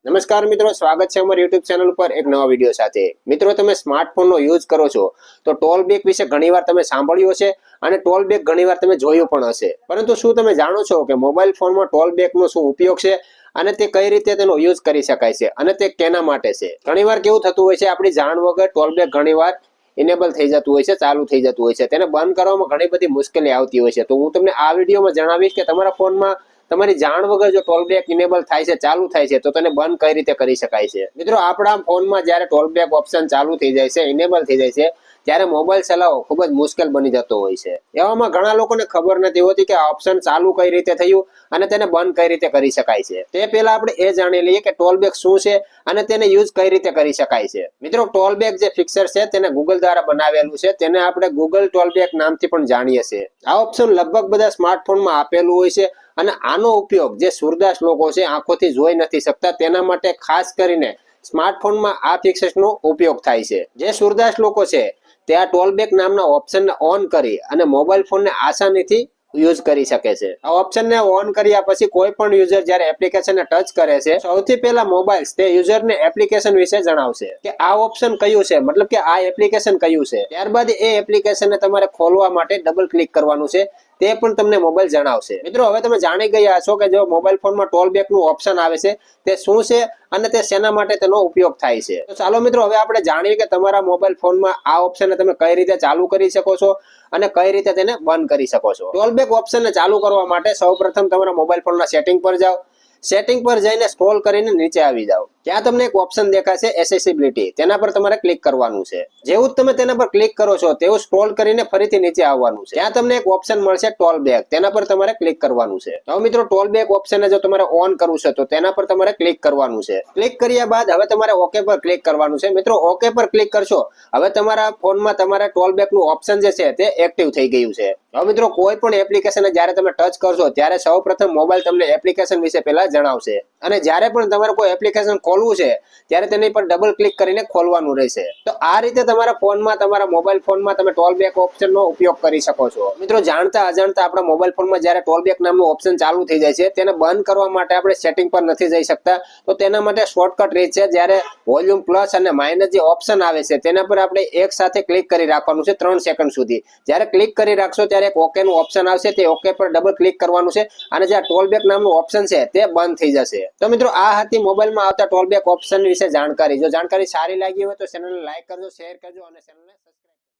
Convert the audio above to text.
નમસ્કાર મિત્રો, સ્વાગત છે અમારી યુટ્યુબ ચેનલ પર એક નવા વિડીયો સાથે। મિત્રો, તમે સ્માર્ટફોનનો યુઝ કરો છો તો ટોલ બેક વિશે ઘણીવાર તમે સાંભળ્યું હશે અને ટોલ બેક ઘણીવાર તમે જોયું પણ હશે, પરંતુ શું તમે જાણો છો કે મોબાઈલ ફોનમાં ટોલ બેકનો શું ઉપયોગ છે અને તે કઈ રીતે તેનો યુઝ કરી શકાય છે અને તે કેના માટે છે? ઘણીવાર કેવું થતું હોય છે, આપણી જાણ વગર ટોલ બેક ઘણીવાર ઇનેબલ થઈ જતું હોય છે, ચાલુ થઈ જતું હોય છે, તેને બંધ કરવામાં ઘણી બધી મુશ્કેલી આવતી હોય છે। તો હું તમને આ વિડીયોમાં જણાવીશ કે તમારા ફોનમાં તમારી જાણ વગર જો ટોલ બેક ઇનેબલ થાય છે, ચાલુ થાય છે, તો તેને બંધ કઈ રીતે કરી શકાય છે। મિત્રો, આપણા ફોનમાં જ્યારે ટોલ બેક ઓપ્શન ચાલુ થઈ જાય છે, ઇનેબલ થઈ જાય છે, ત્યારે મોબાઈલ ચલાવવો ખૂબ જ મુશ્કેલ બની જતો હોય છે। એવામાં ઘણા લોકોને ખબર નથી હોતી કે આ ઓપ્શન ચાલુ કઈ રીતે થયું અને તેને બંધ કઈ રીતે કરી શકાય છે। તે પહેલા આપણે એ જાણી લઈએ કે ટોલ બેક શું છે અને તેને યુઝ કઈ રીતે કરી શકાય છે। મિત્રો, ટોલ બેક જે ફિક્સર છે તેને ગૂગલ દ્વારા બનાવેલું છે, તેને આપણે ગૂગલ ટોલ બેક નામથી પણ જાણીએ છીએ। આ ઓપ્શન લગભગ બધા સ્માર્ટફોનમાં આપેલું હોય છે અને આનો ઉપયોગ જે સુરદાસ લોકો છે, આંખોથી જોઈ નથી શકતા, તેના માટે ખાસ કરીને સ્માર્ટફોનમાં આ ફિક્સરનો ઉપયોગ થાય છે। જે સુરદાસ લોકો છે તે આ ટોલ બેક નામના ઓપ્શનને ઓન કરી અને મોબાઈલ ફોનને આસાનીથી યુઝ કરી શકે છે। આ ઓપ્શનને ઓન કર્યા પછી કોઈ પણ યુઝર જ્યારે એપ્લિકેશનને ટચ કરે છે, સૌથી પહેલા મોબાઈલ તે યુઝરને એપ્લિકેશન વિશે જણાવશે કે આ ઓપ્શન કયું છે, મતલબ કે આ એપ્લિકેશન કયું છે। ત્યારબાદ એ એપ્લિકેશનને તમારે ખોલવા માટે ડબલ ક્લિક કરવાનું છે, તે પણ તમને મોબાઈલ જણાવશે। મિત્રો, હવે તમે જાણી ગયા છો કે જો મોબાઈલ ફોનમાં ટોલ બેક નું ઓપ્શન આવે છે તે શું છે અને તે શેના માટે તેનો ઉપયોગ થાય છે। તો ચાલો મિત્રો, હવે આપણે જાણીએ કે તમારા મોબાઈલ ફોનમાં આ ઓપ્શનને તમે કઈ રીતે ચાલુ કરી શકો છો અને કઈ રીતે તેને બંધ કરી શકો છો। ટોલ બેક ઓપ્શનને ચાલુ કરવા માટે સૌપ્રથમ તમારા મોબાઈલ ફોનના સેટિંગ પર જાઓ। સેટિંગ પર જઈને સ્ક્રોલ કરીને નીચે આવી જાઓ। ત્યાં તમને એક ઓપ્શન દેખાશે એસેસિબિલિટી, તેના પર તમારે ક્લિક કરવાનું છે। જેવું જ તમે તેના પર ક્લિક કરો છો તેવું સ્ક્રોલ કરીને ફરીથી નીચે આવવાનું છે। ત્યાં તમને એક ઓપ્શન મળશે ટોલ બેક, તેના પર તમારે ક્લિક કરવાનું છે। હવે મિત્રો, ટોલ બેક ઓપ્શનને જો તમારે ઓન કરવું છે તો તેના પર તમારે ક્લિક કરવાનું છે। ક્લિક કર્યા બાદ હવે તમારે ઓકે પર ક્લિક કરવાનું છે। મિત્રો, ઓકે પર ક્લિક કરશો હવે તમારા ફોનમાં તમારે ટોલ બેક નું ઓપ્શન જે છે તે એક્ટિવ થઈ ગયું છે। હવે મિત્રો, કોઈ પણ એપ્લિકેશનને જ્યારે તમે ટચ કરશો ત્યારે સૌપ્રથમ મોબાઈલ તમને એપ્લિકેશન વિશે પહેલા જણાવશે અને જ્યારે પણ તમારે કોઈ એપ્લિકેશન ખોલવું છે ત્યારે તેની પર ડબલ ક્લિક કરીને ખોલવાનું રહેશે। તો આ રીતે તમારા ફોનમાં, તમારા મોબાઈલ ફોનમાં તમે ટોલ બેક ઓપ્શનનો ઉપયોગ કરી શકો છો। મિત્રો, જાણતા અજાણતા આપણા મોબાઈલ ફોનમાં જ્યારે ટોલ બેક નામનું ઓપ્શન ચાલુ થઈ જાય છે, તેને બંધ કરવા માટે આપણે સેટિંગ પર નથી જઈ શકતા, તો તેના માટે શોર્ટકટ રીત છે, જ્યારે વોલ્યુમ પ્લસ અને માઇનસ જે ઓપ્શન આવે છે તેના પર આપણે એક સાથે ક્લિક કરી રાખવાનું છે 3 સેકન્ડ સુધી। જ્યારે ક્લિક કરી રાખશો ત્યારે એક ઓકે નું ઓપ્શન આવશે, તે ઓકે પર ડબલ ક્લિક કરવાનું છે અને જે ટોલ બેક નામનું ઓપ્શન છે તે બંધ થઈ જશે। તો મિત્રો, આ હતી મોબાઈલમાં આવતા ટોલ બેક ઓપ્શન વિશે જાણકારી। જો જાણકારી સારી લાગી હોય તો ચેનલને લાઈક કરજો, શેર કરજો અને ચેનલને